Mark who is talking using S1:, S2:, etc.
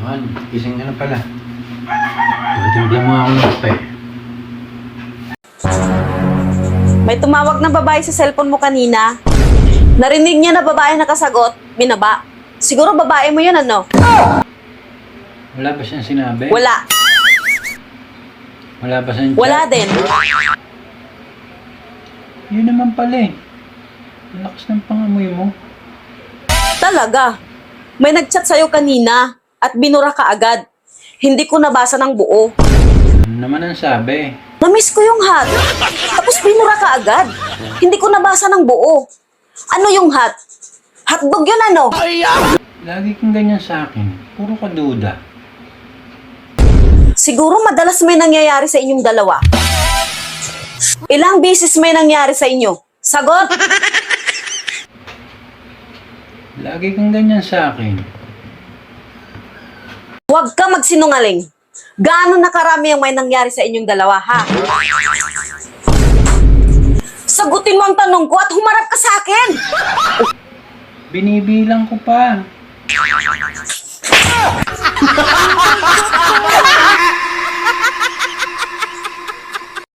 S1: Han, gising ka na pala. Timbla mo ako ng kape.
S2: May tumawag na babae sa cellphone mo kanina. Narinig niya na babae nakasagot, binaba. Siguro babae mo yun, ano?
S1: Wala ba siyang sinabi?
S2: Wala.
S1: Wala ba siyang chat?
S2: Wala din.
S1: Yun naman pala eh. Ang lakas ng pangamoy mo.
S2: Talaga. May nagchat sa'yo kanina at binura ka agad. Hindi ko nabasa ng buo.
S1: Ano naman ang sabi?
S2: Namiss ko yung hat. Tapos binura ka agad. Hindi ko nabasa ng buo. Ano yung hat? Hotdog yun, ano?
S1: Lagi kang ganyan sa akin. Puro ka duda.
S2: Siguro madalas may nangyayari sa inyong dalawa. Ilang beses may nangyari sa inyo? Sagot!
S1: Lagi kang ganyan sa akin.
S2: Huwag ka magsinungaling. Gaano na karami ang may nangyari sa inyong dalawa, ha? Sagutin mo ang tanong ko at humarap ka sa akin!
S1: Binibilang ko pa.